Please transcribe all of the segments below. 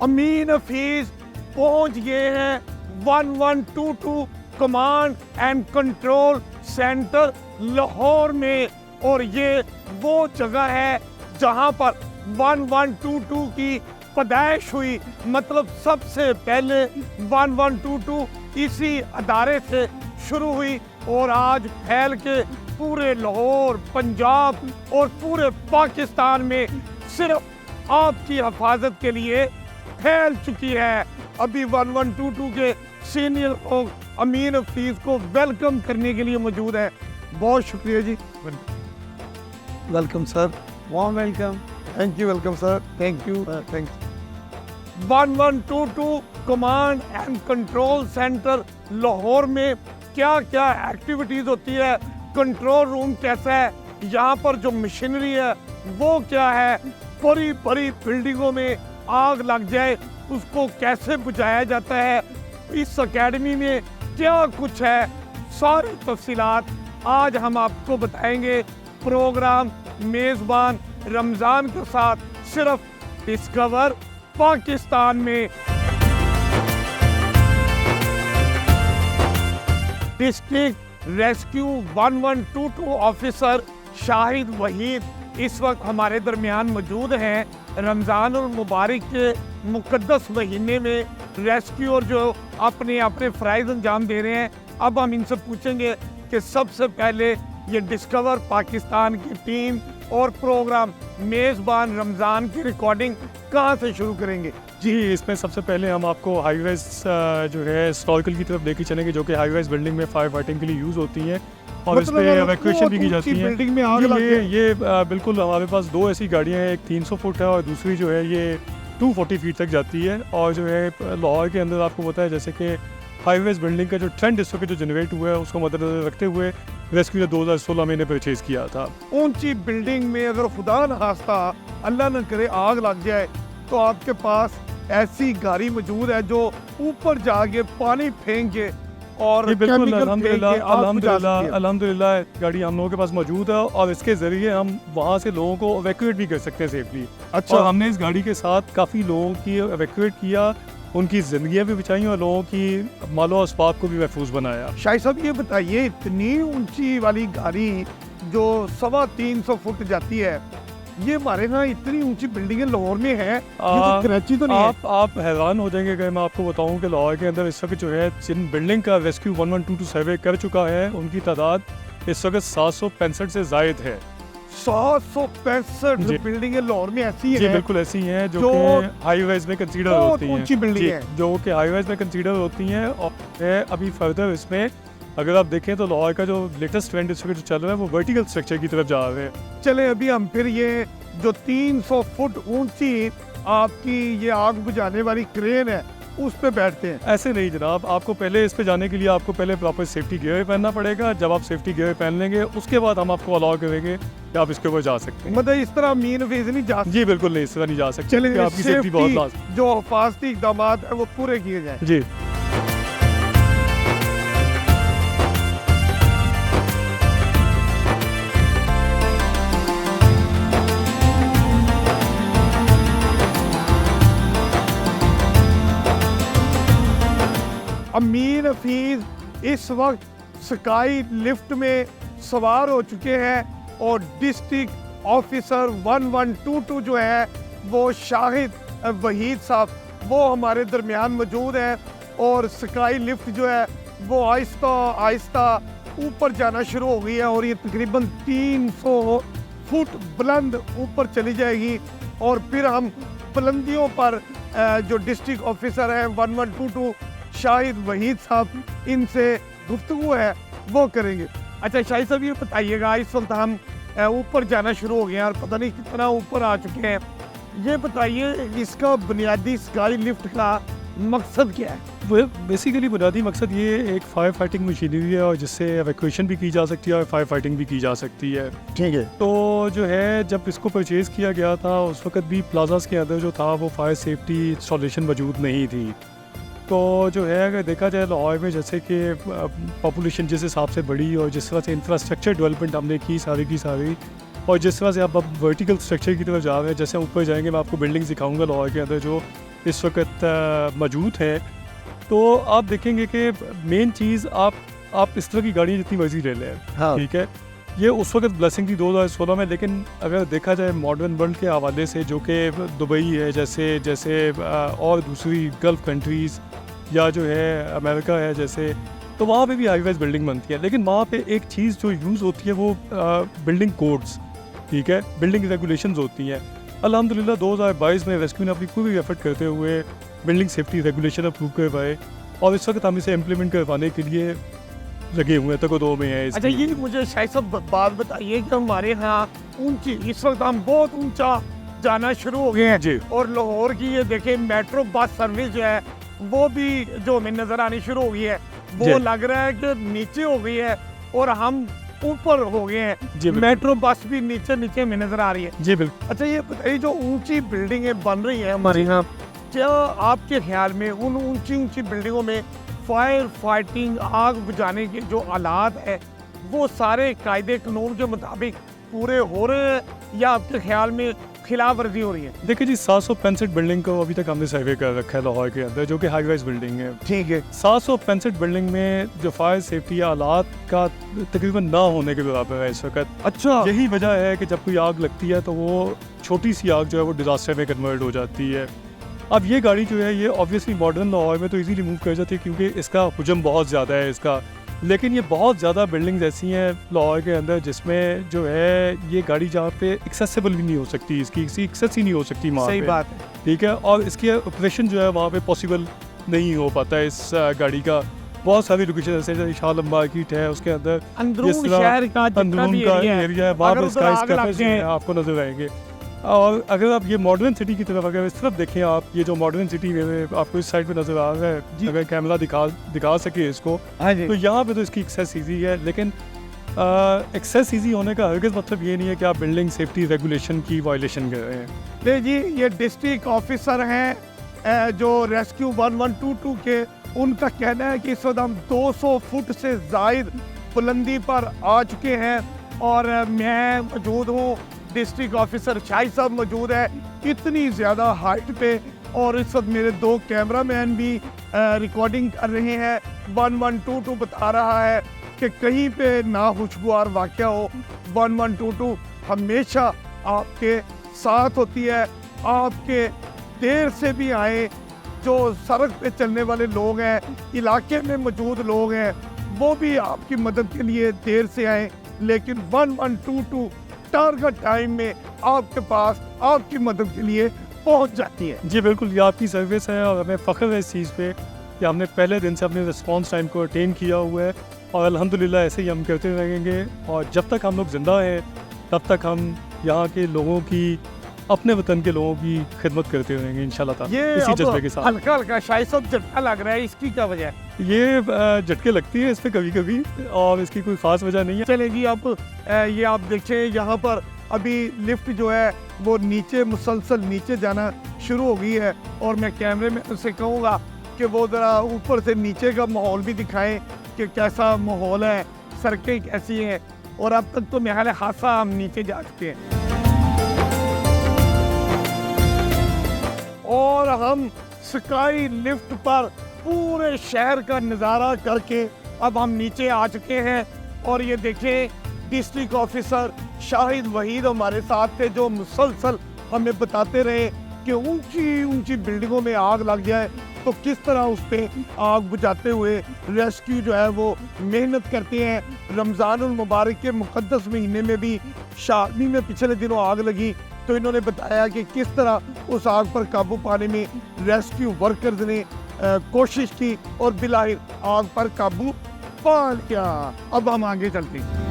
अमीन हफीज पहुंच गए हैं 1122 command and control centre Lahore में। और ये वो जगह है जहां पर 1122 की पैदाइश हुई। मतलब सबसे पहले 1122 इसी अदारे से शुरू हुई और आज फैल के पूरे लाहौर, पंजाब और पूरे पाकिस्तान में सिर्फ आपकी हिफाजत के लिए फैल चुकी है। अभी 1122 के सीनियर लोग अमीन हफीज को वेलकम करने के लिए मौजूद है। बहुत शुक्रिया जी। Welcome sir. Warm welcome. Thank you. Welcome sir. Thank you. Thank you. 1122 command and control centre Lahore में क्या क्या एक्टिविटीज होती है, कंट्रोल रूम कैसा है, यहाँ पर जो मशीनरी है वो क्या है, बड़ी बड़ी बिल्डिंगों में आग लग जाए उसको कैसे बुझाया जाता है, इस एकेडमी में क्या कुछ है, सारी तफसीलात आज हम आपको बताएंगे। प्रोग्राम मेज़बान रमज़ान के साथ सिर्फ डिस्कवर पाकिस्तान में। District rescue 1122 officer Shahid Waheed इस वक्त हमारे दरमियान मौजूद हैं। रमज़ान और मुबारक के मुक़द्दस महीने में रेस्क्यू और जो अपने अपने फ़राइज़ अंजाम दे रहे हैं। अब हम इनसे पूछेंगे कि सबसे पहले ये डिस्कवर पाकिस्तान की टीम और प्रोग्राम मेज़बान रमज़ान की रिकॉर्डिंग कहाँ से शुरू करेंगे? जी, इसमें सबसे पहले हम आपको हाई राइज जो है हिस्टोरिकल की तरफ लेके चलेंगे, जो कि हाई राइज बिल्डिंग में फायर फाइटिंग के लिए यूज़ होती हैं और इस पर एवैक्यूएशन भी की जाती है। बिल्डिंग में आग ये बिल्कुल हमारे पास दो ऐसी गाड़ियाँ हैं, एक 300 फुट है और दूसरी जो है ये 240 फीट तक जाती है। और जो है लाहौर के अंदर आपको पता है जैसे कि हाई राइज बिल्डिंग का जो ट्रेंड इस वक्त जो जनरेट हुआ है उसको मद्देनजर रखते हुए रेस्क्यू ने 2016 में परचेज किया था। ऊंची बिल्डिंग में अगर खुदा न खास्ता अल्लाह न करे आग लग जाए तो आपके पास ऐसी गाड़ी मौजूद है जो ऊपर जाके पानी फेंक के और बिल्कुल अल्हम्दुलिल्लाह गाड़ी हम लोगों के पास मौजूद है और इसके ज़रिए हम वहाँ से लोगों को एवैक्यूएट भी कर सकते हैं सेफली। अच्छा। और हमने इस गाड़ी के साथ काफ़ी लोगों की एवैक्यूएट किया, उनकी ज़िंदगियाँ भी बचाई और लोगों की मालो अस्बाब को भी महफूज बनाया। शाहिद साहब ये बताइए, इतनी ऊंची वाली गाड़ी जो 350 फुट जाती है, ये हमारे यहाँ इतनी ऊंची बिल्डिंगें लाहौर में है, ये तो कराची तो नहीं है। आप हैरान हो जाएंगे अगर मैं आपको बताऊं कि लाहौर के अंदर इस वक्त जो है जिन बिल्डिंग का रेस्क्यू 1122 सर्वे कर चुका है उनकी तादाद इस वक्त 765 से जायद है। 765 बिल्डिंगें लाहौर में ऐसी हैं। जी बिल्कुल ऐसी हैं जो कि हाई राइज में कंसीडर होती हैं, ऊंची बिल्डिंग है जो कि हाई राइज में कंसीडर होती हैं। और अभी फर्दर इसमें अगर आप देखें तो लाहौर का जो लेटेस्ट ट्रेंड इस वक्त जो चल रहा है वो वर्टिकल स्ट्रक्चर की तरफ जा रहे हैं। चले अभी हम फिर ये जो 300 फुट ऊंची आपकी ये आग बुझाने वाली क्रेन है उस पे बैठते हैं। ऐसे नहीं जनाब, आपको पहले इस पे जाने के लिए आपको पहले प्रॉपर सेफ्टी गियर पहनना पड़ेगा। जब आप सेफ्टी गियर पहन लेंगे उसके बाद हम आपको अलाउ करेंगे कि आप इसके ऊपर जा सकते हैं। मतलब इस तरह मीन फेज नहीं जा सकते? जी बिल्कुल नहीं, इस तरह नहीं जा सकते। चलिए, आपकी सेफ्टी बहुत लाजमी, जो हिफाजती इक़दाम है वो पूरे किए जाए। जी। अमीन हफीज इस वक्त स्काई लिफ्ट में सवार हो चुके हैं और डिस्ट्रिक्ट ऑफिसर 1122 जो है वो शाहिद वहीद साहब वो हमारे दरमियान मौजूद हैं। और स्काई लिफ्ट जो है वो आहिस्ता आहिस्ता ऊपर जाना शुरू हो गई है और ये तकरीबन 300 फुट बुलंद ऊपर चली जाएगी। और फिर हम बुलंदियों पर जो डिस्ट्रिक्ट ऑफिसर हैं 1122 शाहिद वहीद साहब, इनसे गुफ्तगू है वो करेंगे। अच्छा शाहिद साहब ये बताइएगा, इस वक्त हम ऊपर जाना शुरू हो गए हैं और पता नहीं कितना ऊपर आ चुके हैं, ये बताइए इसका बुनियादी स्काई लिफ्ट का मकसद क्या है? वो बेसिकली बुनियादी मकसद ये एक फायर फाइटिंग मशीनरी है और जिससे एवैक्यूएशन भी की जा सकती है और फायर फाइटिंग भी की जा सकती है। ठीक है। तो जो है जब इसको परचेज़ किया गया था उस वक्त भी प्लाजास के अंदर जो था वो फायर सेफ्टी इंस्टॉलेशन मौजूद नहीं थी। तो जो है अगर देखा जाए लाहौर में जैसे कि पॉपुलेशन जिस हिसाब से बढ़ी और जिस तरह से इंफ्रास्ट्रक्चर डेवलपमेंट हमने की सारी और जिस तरह से आप वर्टिकल स्ट्रक्चर की तरफ जा रहे हैं, जैसे ऊपर जाएंगे मैं आपको बिल्डिंग्स दिखाऊंगा लाहौर के अंदर जो इस वक्त मौजूद हैं। तो आप देखेंगे कि मेन चीज़ आप इस तरह की गाड़ी जितनी मर्जी ले लें, हाँ। ठीक है, ये उस वक्त ब्लेसिंग थी 2016 में, लेकिन अगर देखा जाए मॉडर्न वर्ल्ड के हवाले से, जो कि दुबई है जैसे और दूसरी गल्फ़ कंट्रीज़ या जो है अमेरिका है जैसे, तो वहाँ पे भी हाई राइज बिल्डिंग बनती है, लेकिन वहाँ पे एक चीज़ जो यूज़ होती है वो बिल्डिंग कोड्स, ठीक है, बिल्डिंग रेगुलेशंस होती हैं। अल्हम्दुलिल्लाह 2022 में रेस्क्यू ने अपनी पूरी एफर्ट करते हुए बिल्डिंग सेफ्टी रेगुलेशन अप्रूव करवाए और इस वक्त हम इसे इम्प्लीमेंट करवाने के लिए लगे हुए हैं, तको में है। अच्छा, ये मुझे शायद सब बात बताइए कि हमारे यहाँ ऊंची, इस वक्त हम बहुत ऊंचा जाना शुरू हो गए हैं जी। और लाहौर की ये देखें मेट्रो बस सर्विस जो है वो भी जो हमें नजर आनी शुरू हो गई है, वो जी। लग रहा है कि नीचे हो गई है और हम ऊपर हो गए हैं। जी, बिल्कुल। मेट्रो बस भी नीचे नीचे में नजर आ रही है। जी बिल्कुल। अच्छा, ये बताइए जो ऊंची बिल्डिंगें बन रही हैं हमारे यहाँ, क्या आपके ख्याल में उन ऊंची ऊंची बिल्डिंगों में फायर फाइटिंग, आग बुझाने के जो आलात है वो सारे कायदे कानून के मुताबिक पूरे हो रहे हैं या आपके ख्याल में खिलाफ वर्जी हो रही है? देखिए जी, 765 बिल्डिंग को अभी तक हमने सर्वे कर रखा है लाहौर के अंदर, जो कि हाई राइज बिल्डिंग है। ठीक है। 765 बिल्डिंग में जो फायर सेफ्टी आलात का तकरीबन ना होने के बराबर है इस वक्त। अच्छा। यही वजह है कि जब कोई आग लगती है तो वो छोटी सी आग जो है वो डिजास्टर में कन्वर्ट हो जाती है। अब ये गाड़ी जो है ये ऑब्वियसली मॉडर्न लाहौर में तो इजीली मूव कर जाती है क्योंकि इसका हुजम बहुत ज़्यादा है इसका, लेकिन ये बहुत ज़्यादा बिल्डिंग्स ऐसी हैं लाहौर के अंदर जिसमें जो है ये गाड़ी जहाँ पे एक्सेसिबल भी नहीं हो सकती, इसकी एक्सेस ही नहीं हो सकती वहाँ सही पे। बात है। ठीक है, और इसकी ऑपरेशन जो है वहाँ पे पॉसिबल नहीं हो पाता है इस गाड़ी का। बहुत सारी लोकेशन जैसे शालम मार्केट है, उसके अंदर अंदरून जिस तरह शहर का जितना अंदरून भी का एरिया एरिया है वहाँ अगर पर उधर स्काई आग लग कैफेज जाए, आपको नजर आएंगे। और अगर आप ये मॉडर्न सिटी की तरफ अगर इस तरफ देखें, आप ये जो मॉडर्न सिटी में आपको इस साइड पे नजर आ रहा है, अगर कैमरा दिखा सके इसको, हाँ जी। तो यहाँ पे तो इसकी एक्सेस ईजी है, लेकिन एक्सेस ईजी होने का हरगिज़ मतलब ये नहीं है कि आप बिल्डिंग सेफ्टी रेगुलेशन की वायलेशन कर रहे हैं। ले जी, ये डिस्ट्रिक्ट ऑफिसर हैं जो रेस्क्यू 1122 के, उनका कहना है कि इस वक्त हम 200 फुट से ज़ायद बुलंदी पर आ चुके हैं और मैं मौजूद हूँ, डिस्ट्रिक्ट ऑफिसर शाहिद साहब मौजूद है इतनी ज़्यादा हाइट पे, और इस वक्त मेरे दो कैमरामैन भी रिकॉर्डिंग कर रहे हैं। 1122 बता रहा है कि कहीं पे नाखुशगवार वाक़या हो, 1122 हमेशा आपके साथ होती है। आपके देर से भी आए, जो सड़क पे चलने वाले लोग हैं, इलाके में मौजूद लोग हैं, वो भी आपकी मदद के लिए देर से आए, लेकिन 1122 टारगेट टाइम में आपके पास आपकी मदद के लिए पहुंच जाती है। जी बिल्कुल, ये आपकी सर्विस है और हमें फ़ख्र है इस चीज़ पे कि हमने पहले दिन से अपने रिस्पॉन्स टाइम को अटेन किया हुआ है और अल्हम्दुलिल्लाह ऐसे ही हम करते रहेंगे। और जब तक हम लोग ज़िंदा हैं तब तक हम यहाँ के लोगों की, अपने वतन के लोगों की खिदमत करते रहेंगे इंशाल्लाह ताला, ये इसी अब जज्बे के साथ। हल्का हल्का शायद सब झटका लग रहा है, इसकी क्या वजह है? ये झटके लगती है इस पे कभी कभी और इसकी कोई ख़ास वजह नहीं है। चले जी, अब ये आप देखें यहाँ पर अभी लिफ्ट जो है वो नीचे मुसलसल नीचे जाना शुरू हो गई है और मैं कैमरे में से कहूँगा कि वो ज़रा ऊपर से नीचे का माहौल भी दिखाएं कि कैसा माहौल है, सड़कें कैसी हैं, और अब तक तो मेरे ख्याल है खासा हम नीचे जा चुके हैं और हम स्काई लिफ्ट पर पूरे शहर का नज़ारा करके अब हम नीचे आ चुके हैं। और ये देखें, डिस्ट्रिक्ट ऑफिसर शाहिद वहीद हमारे साथ थे जो मुसलसल हमें बताते रहे कि ऊंची ऊंची बिल्डिंगों में आग लग जाए तो किस तरह उस पर आग बुझाते हुए रेस्क्यू जो है वो मेहनत करते हैं। रमज़ानुल मुबारक के मुक़द्दस महीने में भी शादी में पिछले दिनों आग लगी तो इन्होंने बताया कि किस तरह उस आग पर काबू पाने में रेस्क्यू वर्कर्स ने कोशिश की और बिलाहिर आग पर काबू पा लिया। अब हम आगे चलते हैं।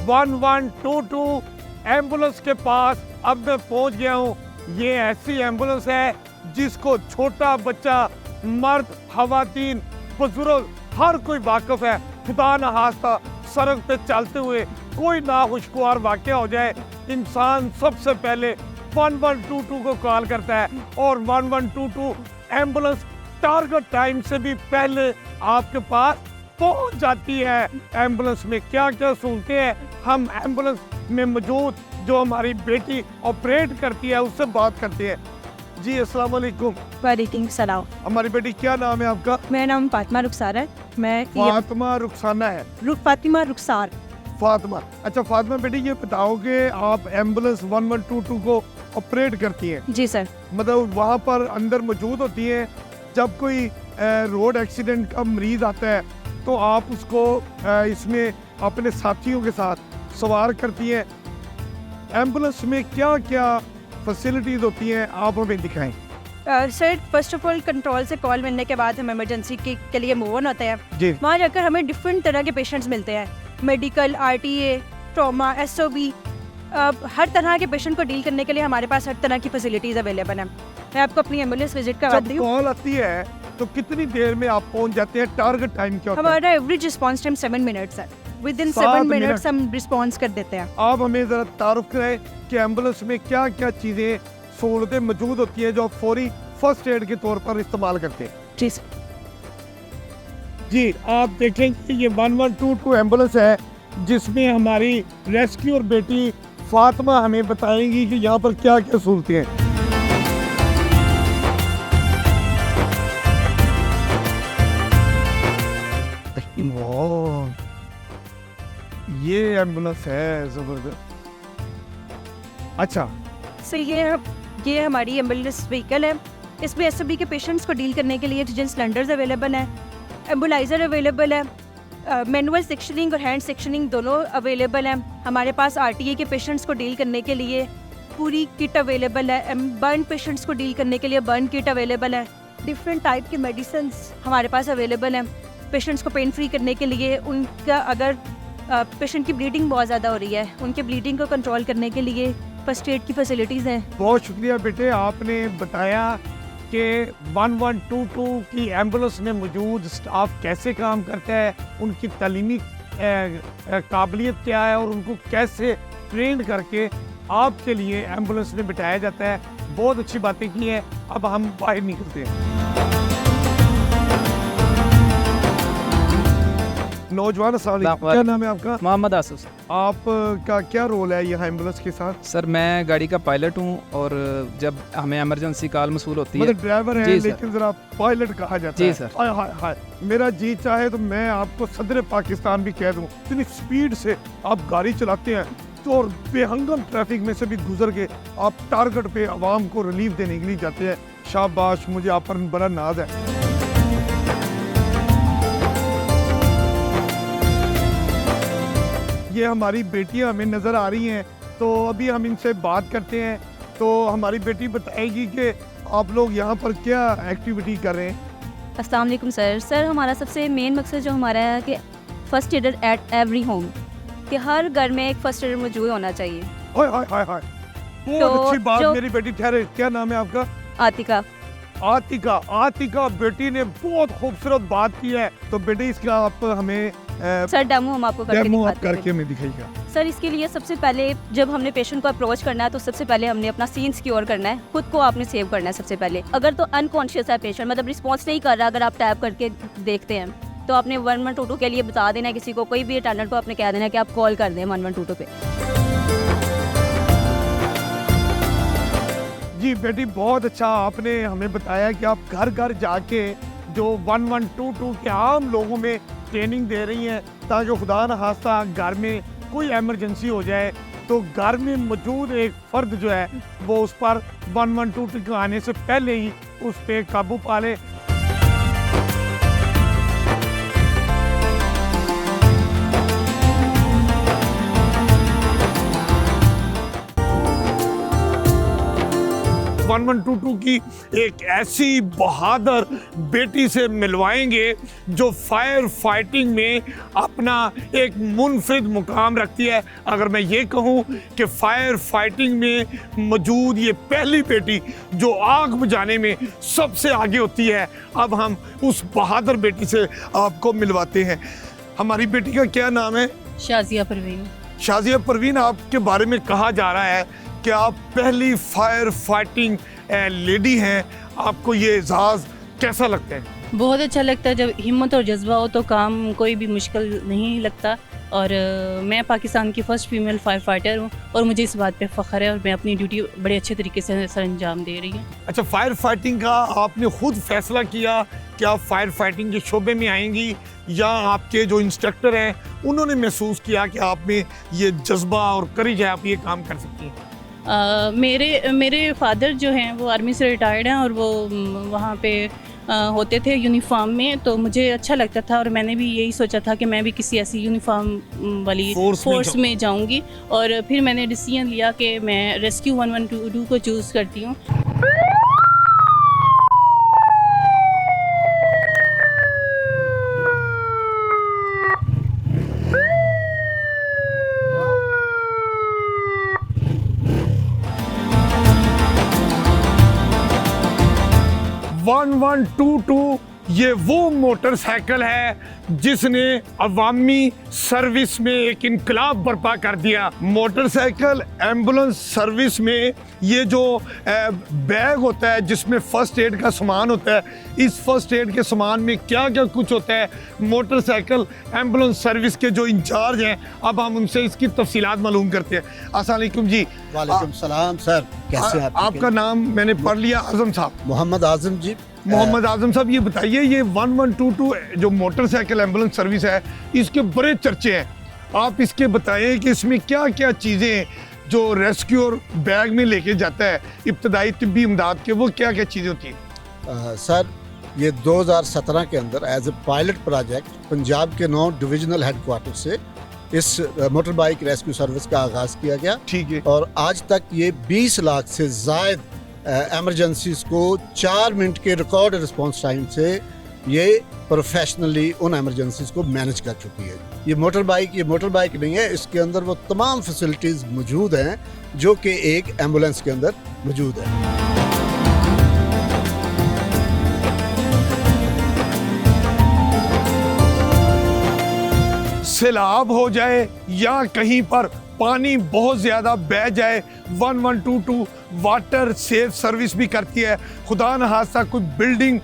1122 एम्बुलेंस के पास अब मैं पहुंच गया हूं। ये ऐसी एम्बुलेंस है जिसको छोटा बच्चा, मर्द, खवातीन, बुजुर्ग हर कोई वाकिफ है। खुदा न खास्ता सड़क पे चलते हुए कोई नाखुशगवार वाक़या हो जाए, इंसान सबसे पहले 1122 को कॉल करता है और 1122 एम्बुलेंस टारगेट टाइम से भी पहले आपके पास पहुंच जाती है। एम्बुलेंस में क्या क्या सहूलतें हैं, हम एम्बुलेंस में मौजूद जो हमारी बेटी ऑपरेट करती है उससे बात करते हैं। जी अस्सलाम वालेकुम। वालेकुम सलाम। हमारी बेटी क्या नाम है आपका? मेरा नाम फातिमा रुखसार है। मैं फातिमा रुखसाना है। फातिमा रुखसार। फातिमा, अच्छा फातिमा बेटी ये बताओ कि आप एम्बुलेंस 1122 को ऑपरेट करती हैं? जी सर। मतलब वहाँ पर अंदर मौजूद होती हैं, जब कोई रोड एक्सीडेंट का मरीज आता है तो आप उसको इसमें अपने साथियों के साथ सवार करती हैं। एम्बुलेंस में क्या क्या फैसिलिटीज़ होती हैं आप हमें दिखाएं। Sir first of all control से कॉल मिलने के बाद हम इमरजेंसी के लिए मूव ऑन होते हैं। जी। वहाँ जाकर हमें डिफरेंट तरह के पेशेंट्स मिलते हैं, मेडिकल, RTA, ट्रॉमा, SOB। हर तरह के पेशेंट को डील करने के लिए हमारे पास हर तरह की फैसिलिटीज़ अवेलेबल हैं। मैं आपको अपनी एम्बुलेंस विजिट करवाती जब हूँ। कॉल आती है तो कितनी देर में आप पहुंच जाते हैं? टारगेट टाइम क्या होता है? हमारा एवरेज रिस्पॉन्स टाइम 7 मिनट्स है। विद इन 7 7 मिनट मिनट्स हम रिस्पॉन्स कर देते हैं। आप हमें ज़रा तारुफ कराएं कि एम्बुलेंस में क्या क्या चीज़ें सहूलतें मौजूद होती हैं जो आप फौरी फर्स्ट एड के तौर पर इस्तेमाल करते हैं। जी सर। जी आप देखेंगे ये 1122 एम्बुलेंस है जिसमें हमारी रेस्क्यू और बेटी फातिमा हमें बताएंगी कि यहाँ पर क्या क्या सहूलतें हैं। ये एम्बुलेंस है जबरदस्त। अच्छा सर ये हमारी एम्बुलेंस व्हीकल है। इसमें SOB के पेशेंट्स को डील करने के लिए ऑक्सीजन सिलेंडर्स अवेलेबल हैं, एम्बुलाइजर अवेलेबल है, मैनुअल सेक्शनिंग और हैंड सेक्शनिंग दोनों अवेलेबल हैं। हमारे पास RTA के पेशेंट्स को डील करने के लिए पूरी किट अवेलेबल है। बर्न पेशेंट्स को डील करने के लिए बर्न किट अवेलेबल है। डिफरेंट टाइप के मेडिसिन हमारे पास अवेलेबल हैं। पेशेंट्स को पेन फ्री करने के लिए, उनका अगर पेशेंट की ब्लीडिंग बहुत ज़्यादा हो रही है, उनके ब्लीडिंग को कंट्रोल करने के लिए फर्स्ट एड की फैसिलिटीज़ हैं। बहुत शुक्रिया बेटे, आपने बताया कि 1122 की एम्बुलेंस में मौजूद स्टाफ कैसे काम करता है, उनकी तालीमी काबिलियत क्या है और उनको कैसे ट्रेन करके आपके लिए एम्बुलेंस में बिठाया जाता है। बहुत अच्छी बातें की हैं। अब हम बाहर निकलते हैं। नौजवान क्या नाम है आपका? मोहम्मद आसूस। आपका क्या रोल है यहाँ एम्बुलेंस के साथ? सर मैं गाड़ी का पायलट हूँ और जब हमें इमरजेंसी कॉल मसूल होती है। मतलब ड्राइवर है जी सर। लेकिन जरा पायलट कहा जाता है। जी सर। हाय हाय हाय, मेरा जी चाहे तो मैं आपको सदर पाकिस्तान भी कह दूं, इतनी स्पीड से आप गाड़ी चलाते हैं तो और बेहंगम ट्रैफिक में से भी गुजर के आप टारगेट पे आवाम को रिलीफ देने के लिए जाते हैं। शाबाश, मुझे आप पर बड़ा नाज है। ये हमारी बेटियां हमें नज़र आ रही हैं, तो अभी हम इनसे बात करते हैं। तो हमारी बेटी बताएगी कि आप लोग यहाँ पर क्या एक्टिविटी कर रहे हैं। अस्सलाम वालेकुम सर हमारा सबसे मेन मकसद जो हमारा है कि first adder at every home, कि हर घर में एक फ़र्स्ट एडर मौजूद होना चाहिए। हाय हाय हाय हाय, बहुत अच्छी बात मेरी बेटी। ठहरे, क्या नाम है आपका? आतिका। आतिका बेटी ने बहुत खूबसूरत बात की है। तो बेटी इसका आप हमें सर डेमो हम आपको करके हमें दिखाइएगा। सर इसके लिए सबसे पहले जब हमने पेशेंट को अप्रोच करना है तो सबसे पहले हमने अपना सीन सिक्योर करना है, खुद को आपने सेव करना है सबसे पहले। अगर तो अनकॉन्शियस है पेशेंट, मतलब रिस्पॉन्स नहीं कर रहा, अगर आप टैप करके देखते हैं तो आपने 1122 के लिए बता देना है, किसी को कोई भी अटेंडेंट को आपने कह देना है कि आप कॉल कर दें 1122 पे। जी बेटी बहुत अच्छा, आपने हमें बताया कि आप घर घर जाके जो 1122 के आम लोगों में ट्रेनिंग दे रही हैं ताकि खुदा न खास्ता घर में कोई इमरजेंसी हो जाए तो घर में मौजूद एक फ़र्द जो है वो उस पर 1122 के आने से पहले ही उस पर काबू पा ले। की एक ऐसी बहादुर बेटी से मिलवाएंगे जो फायर फाइटिंग में अपना एक मुनफरिद मुकाम रखती है। अगर मैं ये कहूँ कि फायर फाइटिंग में मौजूद ये पहली बेटी जो आग बुझाने में सबसे आगे होती है। अब हम उस बहादुर बेटी से आपको मिलवाते हैं। हमारी बेटी का क्या नाम है? शाजिया परवीन। शाजिया परवीन, आपके बारे में कहा जा रहा है कि आप पहली फायर फाइटिंग लेडी हैं। आपको ये एजाज़ कैसा लगता है? बहुत अच्छा लगता है। जब हिम्मत और जज्बा हो तो काम कोई भी मुश्किल नहीं लगता और मैं पाकिस्तान की फ़र्स्ट फीमेल फायर फाइटर हूँ और मुझे इस बात पे फ़ख्र है और मैं अपनी ड्यूटी बड़े अच्छे तरीके से सर अंजाम दे रही हूँ। अच्छा, फायर फाइटिंग का आपने खुद फैसला किया कि आप फायर फाइटिंग के शोबे में आएंगी, या आपके जो इंस्ट्रक्टर हैं उन्होंने महसूस किया कि आप में ये जज्बा और करेज है, आप ये काम कर सकती हैं? मेरे फादर जो हैं वो आर्मी से रिटायर्ड हैं और वो वहाँ पे होते थे यूनिफॉर्म में, तो मुझे अच्छा लगता था और मैंने भी यही सोचा था कि मैं भी किसी ऐसी यूनिफॉर्म वाली फोर्स में जाऊंगी। और फिर मैंने डिसीजन लिया कि मैं रेस्क्यू 1122 को चूज़ करती हूँ। वन 1122 ये वो मोटरसाइकिल है जिसने अवामी सर्विस में एक इनकलाब बर्पा कर दिया। मोटरसाइकिल एम्बुलेंस सर्विस में ये जो बैग होता है जिसमें फ़र्स्ट एड का सामान होता है, इस फर्स्ट एड के सामान में क्या क्या कुछ होता है, मोटरसाइकिल एम्बुलेंस सर्विस के जो इंचार्ज हैं, अब हम उनसे इसकी तफसीलात मालूम करते हैं। अस्सलाम वालेकुम जी। वालेकुम सलाम सर, कैसे हैं आप? आपका नाम मैंने पढ़ लिया, आज़म साहब। मोहम्मद आज़म जी। मोहम्मद आज़म साहब, ये बताइए ये 1122 जो मोटरसाइकिल एम्बुलेंस सर्विस है, इसके बड़े चर्चे हैं, आप इसके बताएं कि इसमें क्या क्या चीज़ें जो रेस्क्यूअर बैग में लेके जाता है इब्तदाई तिब्बी इमदाद के, वो क्या क्या चीज़ें होती हैं? सर ये 2017 के अंदर as a pilot project Punjab के 9 डिविजनल हेडक्वार्टर से इस मोटर बाइक रेस्क्यू सर्विस का आगाज़ किया गया। ठीक है। और आज तक ये 20 लाख से ज़ायद एमरजेंसीज को 4 मिनट के रिकॉर्ड रिस्पॉन्स टाइम से ये प्रोफेशनली उन एमरजेंसीज को मैनेज कर चुकी है। ये मोटर बाइक नहीं है, इसके अंदर वो तमाम फैसिलिटीज़ मौजूद हैं जो कि एक एम्बुलेंस के अंदर मौजूद है। सैलाब हो जाए या कहीं पर पानी बहुत ज़्यादा बह जाए, 1122 वाटर सेफ सर्विस भी करती है। खुदा न खास्ता कोई बिल्डिंग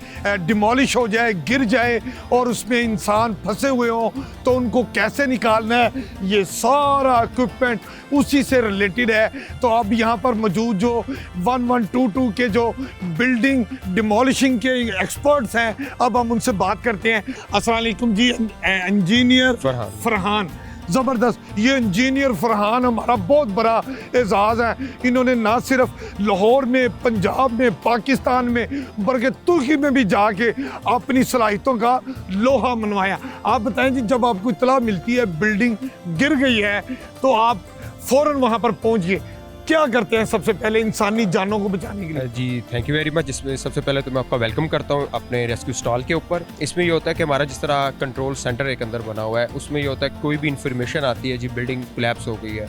डिमोलिश हो जाए, गिर जाए और उसमें इंसान फंसे हुए हों तो उनको कैसे निकालना है, ये सारा इक्विपमेंट उसी से रिलेटेड है। तो अब यहाँ पर मौजूद जो 1122 के जो बिल्डिंग डिमोलिशिंग के एक्सपर्ट्स हैं, अब हम उनसे बात करते हैं। अस्सलाम वालेकुम जी। इंजीनियर फरहान, ज़बरदस्त। ये इंजीनियर फरहान हमारा बहुत बड़ा एजाज़ है। इन्होंने ना सिर्फ लाहौर में, पंजाब में, पाकिस्तान में, बल्कि तुर्की में भी जाके अपनी सलाहियतों का लोहा मनवाया। आप बताएं जी, जब आपको इत्तला मिलती है बिल्डिंग गिर गई है तो आप फ़ौरन वहाँ पर पहुँचिए, क्या करते हैं सबसे पहले इंसानी जानों को बचाने के लिए? जी थैंक यू वेरी मच। इसमें सबसे पहले तो मैं आपका वेलकम करता हूँ अपने रेस्क्यू स्टॉल के ऊपर। इसमें ये होता है कि हमारा जिस तरह कंट्रोल सेंटर एक अंदर बना हुआ है, उसमें ये होता है कोई भी इन्फॉर्मेशन आती है जी बिल्डिंग कोलैप्स हो गई है,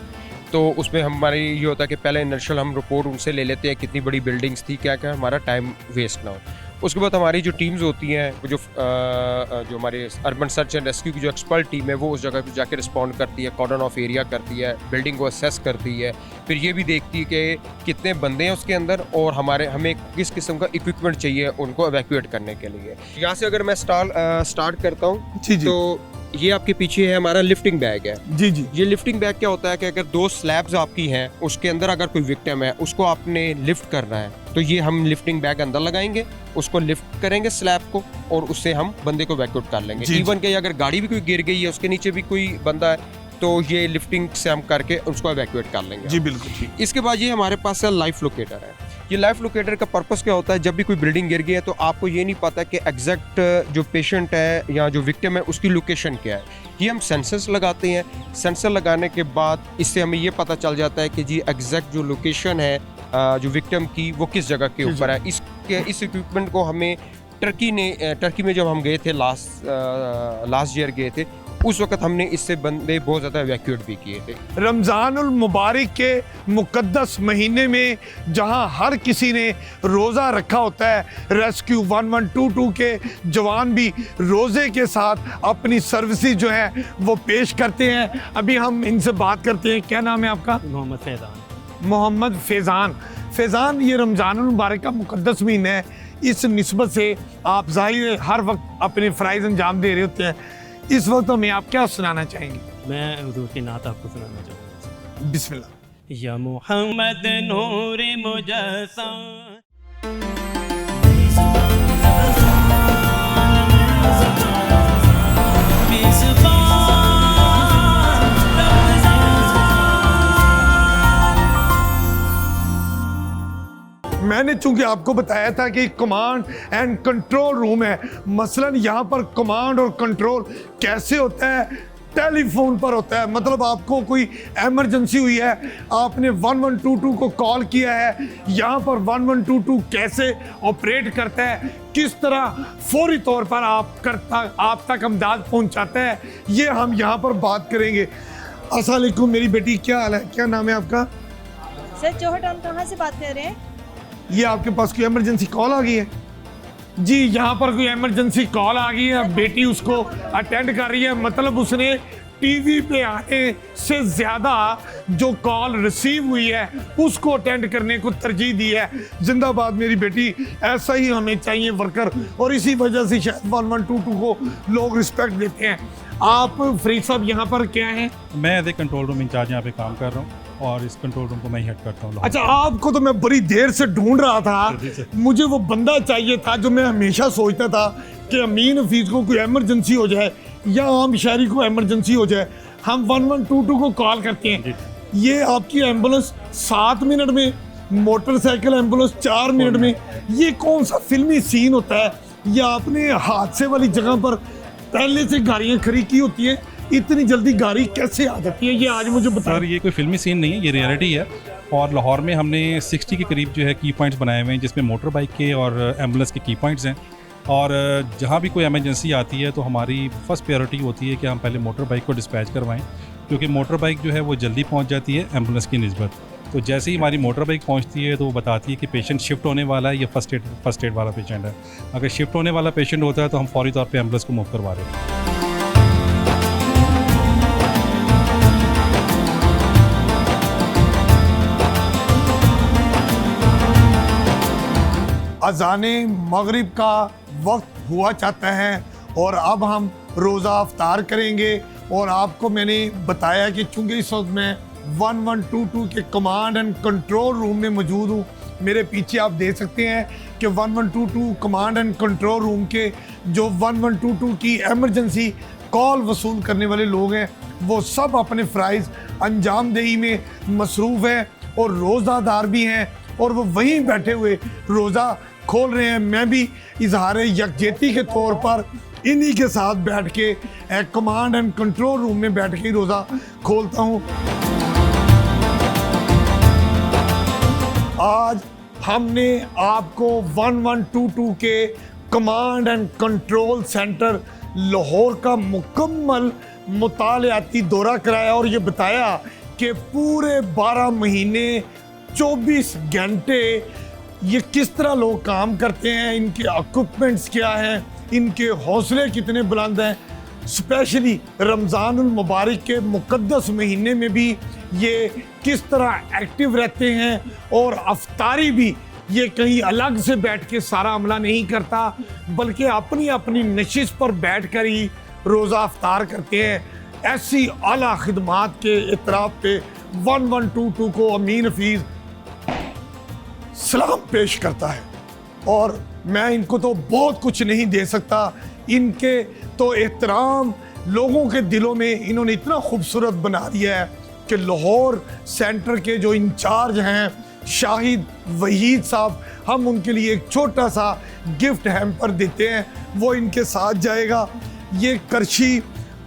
तो उसमें हमारी ये होता है कि पहले इनिशियल हम रिपोर्ट उनसे ले लेते हैं कितनी बड़ी बिल्डिंग्स थी, क्या क्या, हमारा टाइम वेस्ट ना हो। उसके बाद हमारी जो टीम्स होती हैं, जो हमारे अर्बन सर्च एंड रेस्क्यू की जो एक्सपर्ट टीम है, वो उस जगह पे जाके रिस्पॉन्ड करती है, कॉर्डन ऑफ एरिया करती है, बिल्डिंग को असेस करती है, फिर ये भी देखती है कि कितने बंदे हैं उसके अंदर और हमें किस किस्म का इक्विपमेंट चाहिए उनको एवैक्यूएट करने के लिए। यहाँ से अगर मैं स्टार्ट करता हूँ तो ये आपके पीछे है हमारा लिफ्टिंग बैग है। जी जी। ये लिफ्टिंग बैग क्या होता है कि अगर 2 स्लैब्स आपकी हैं, उसके अंदर अगर कोई विक्टिम है उसको आपने लिफ्ट करना है, तो ये हम लिफ्टिंग बैग अंदर लगाएंगे, उसको लिफ्ट करेंगे स्लैब को और उससे हम बंदे को वैक्यूएट कर लेंगे। इवन कि अगर गाड़ी भी कोई गिर गई है, उसके नीचे भी कोई बंदा है, तो ये लिफ्टिंग से हम करके उसको एवैक्यूएट कर लेंगे। जी बिल्कुल। इसके बाद ये हमारे पास है लाइफ लोकेटर है। ये लाइफ लोकेटर का पर्पस क्या होता है, जब भी कोई बिल्डिंग गिर गई है तो आपको ये नहीं पता कि एग्जैक्ट जो पेशेंट है या जो विक्टिम है उसकी लोकेशन क्या है। ये हम सेंसर्स लगाते हैं, सेंसर लगाने के बाद इससे हमें ये पता चल जाता है कि जी एग्जैक्ट जो लोकेशन है जो विक्टिम की वो किस जगह के ऊपर है। इस इक्विपमेंट को हमें टर्की में जब हम गए थे लास्ट ईयर गए थे, उस वक्त हमने इससे बंदे बहुत ज़्यादा एवैक्यूएट भी किए थे। रमज़ानुल मुबारक के मुक़द्दस महीने में जहां हर किसी ने रोज़ा रखा होता है, रेस्क्यू 1122 के जवान भी रोज़े के साथ अपनी सर्विसेज जो है वो पेश करते हैं। अभी हम इनसे बात करते हैं। क्या नाम है आपका? मोहम्मद फैज़ान। मोहम्मद फैज़ान, ये रमज़ानुल मुबारक का मुक़द्दस महीना है, इस निस्बत से आप ज़ाहिर हर वक्त अपने फ़राइज़ अंजाम दे रहे होते हैं, इस वक्त हमें आप क्या सुनाना चाहेंगे? मैं हुजूर की नात आपको सुनाना चाहूँगा। बिस्मिल्लाह। या मोहम्मद नूर मुजस्सम मैंने चूंकि आपको बताया था कि कमांड एंड कंट्रोल रूम है, मसलन यहाँ पर कमांड और कंट्रोल कैसे होता है, टेलीफोन पर होता है। मतलब आपको कोई इमरजेंसी हुई है, आपने 1122 को कॉल किया है, यहाँ पर 1122 कैसे ऑपरेट करता है, किस तरह फौरी तौर पर आप तक इमदाद पहुँचाता है, ये हम यहाँ पर बात करेंगे। अस्सलाम वालेकुम मेरी बेटी, क्या हाल है, क्या नाम है आपका? सर जौहर टाउन, कहाँ से बात कर रहे हैं? ये आपके पास कोई इमरजेंसी कॉल आ गई है? जी, यहाँ पर कोई इमरजेंसी कॉल आ गई है, बेटी उसको अटेंड कर रही है। मतलब उसने टीवी पे आने से ज़्यादा जो कॉल रिसीव हुई है उसको अटेंड करने को तरजीह दी है। जिंदाबाद मेरी बेटी, ऐसा ही हमें चाहिए वर्कर, और इसी वजह से शायद 1122 को लोग रिस्पेक्ट देते हैं। आप फरीद साहब यहाँ पर क्या हैं? मैं as a control room incharge यहाँ पे काम कर रहा हूँ और इस कंट्रोल रूम को मैं हेड करता हूँ। अच्छा, आपको तो मैं बड़ी देर से ढूंढ रहा था, मुझे वो बंदा चाहिए था जो मैं हमेशा सोचता था कि अमीन हफीज को कोई इमरजेंसी हो जाए या आम शहरी को इमरजेंसी हो जाए, हम 1122 को कॉल करते हैं। ये आपकी एम्बुलेंस 7 मिनट में, मोटरसाइकिल एम्बुलेंस 4 मिनट में, ये कौन सा फिल्मी सीन होता है? या आपने हादसे वाली जगह पर पहले से गाड़ियाँ खड़ी की होती है, इतनी जल्दी गाड़ी कैसे आ जाती है, ये आज मुझे बता। सर ये कोई फिल्मी सीन नहीं है, ये रियलिटी है। और लाहौर में हमने 60 के करीब जो है की पॉइंट्स बनाए हुए हैं, जिसमें मोटर बाइक के और एम्बुलेंस के की पॉइंट्स हैं। और जहाँ भी कोई इमरजेंसी आती है तो हमारी फर्स्ट प्रायोरिटी होती है कि हम पहले मोटर बाइक को डिस्पैच करवाएं, क्योंकि मोटर बाइक जो है वो जल्दी पहुँच जाती है एम्बुलेंस की निस्बत। तो जैसे ही हमारी मोटर बाइक पहुंचती है तो वो बताती है कि पेशेंट शिफ्ट होने वाला है या फर्स्ट एड वाला पेशेंट है। अगर शिफ्ट होने वाला पेशेंट होता है तो हम फौरी तौर पे एम्बुलेंस को मूव करवा रहे हैं। अज़ाने मगरिब का वक्त हुआ चाहता है और अब हम रोज़ा अफ्तार करेंगे। और आपको मैंने बताया कि चूँकि इस वक्त मैं 1122 के कमांड एंड कंट्रोल रूम में मौजूद हूँ। मेरे पीछे आप देख सकते हैं कि 1122 कमांड एंड कंट्रोल रूम के जो 1122 की एमरजेंसी कॉल वसूल करने वाले लोग हैं वो सब अपने फ़राइज़ अंजामदेही में मसरूफ़ हैं और रोज़ादार भी हैं, और वो वहीं बैठे हुए रोज़ा खोल रहे हैं। मैं भी इजहार यकजहती के तौर पर इन्हीं के साथ बैठ के कमांड एंड कंट्रोल रूम में बैठ के रोज़ा खोलता हूँ। आज हमने आपको 1122 के command and control centre Lahore का मुकम्मल मुतालियाती दौरा कराया और ये बताया कि पूरे 12 महीने 24 घंटे ये किस तरह लोग काम करते हैं, इनके इक्विपमेंट्स क्या हैं, इनके हौसले कितने बुलंद हैं। स्पेशली रमज़ानुल मुबारक के मुक़द्दस महीने में भी ये किस तरह एक्टिव रहते हैं, और अफ्तारी भी ये कहीं अलग से बैठ के सारा अमला नहीं करता, बल्कि अपनी अपनी नशिश पर बैठ कर ही रोज़ा अफ्तार करते हैं। ऐसी आला खिदमात के इतराफ़ पे 1122 को अमीन हफीज़ सलाम पेश करता है। और मैं इनको तो बहुत कुछ नहीं दे सकता, इनके तो एहतराम लोगों के दिलों में इन्होंने इतना खूबसूरत बना दिया है कि लाहौर सेंटर के जो इंचार्ज हैं शाहिद वहीद साहब, हम उनके लिए एक छोटा सा गिफ्ट हैम्पर देते हैं, वो इनके साथ जाएगा। ये करशी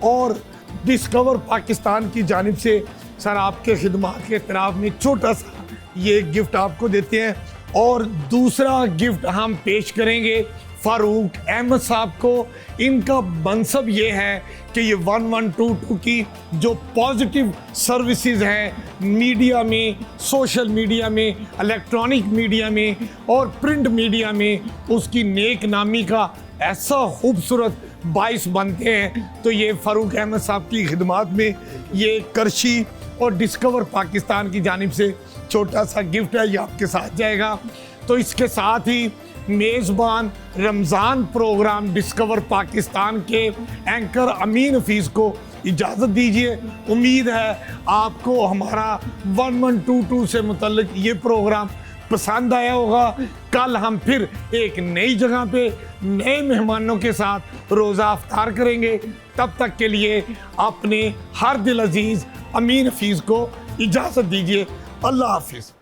और डिस्कवर पाकिस्तान की जानिब से सर आपके खिदमात के तरफ में छोटा सा ये गिफ्ट आपको देते हैं। और दूसरा गिफ्ट हम पेश करेंगे फ़ारूक अहमद साहब को। इनका मनसब ये है कि ये 1122 की जो पॉजिटिव सर्विसेज हैं मीडिया में, सोशल मीडिया में, इलेक्ट्रॉनिक मीडिया में और प्रिंट मीडिया में, उसकी नेक नामी का ऐसा खूबसूरत बाइस बनते हैं। तो ये फ़ारूक अहमद साहब की खिदमात में ये करशी और डिस्कवर पाकिस्तान की जानिब से छोटा सा गिफ्ट है, ये आपके साथ जाएगा। तो इसके साथ ही मेज़बान रमज़ान प्रोग्राम डिस्कवर पाकिस्तान के एंकर अमीन हफीज़ को इजाज़त दीजिए। उम्मीद है आपको हमारा 1122 से मुतल्लिक ये प्रोग्राम पसंद आया होगा। कल हम फिर एक नई जगह पे नए मेहमानों के साथ रोज़ा अफ्तार करेंगे। तब तक के लिए अपने हर दिल अजीज़ अमीन हफीज़ को इजाज़त दीजिए। अल्लाह हाफिज़।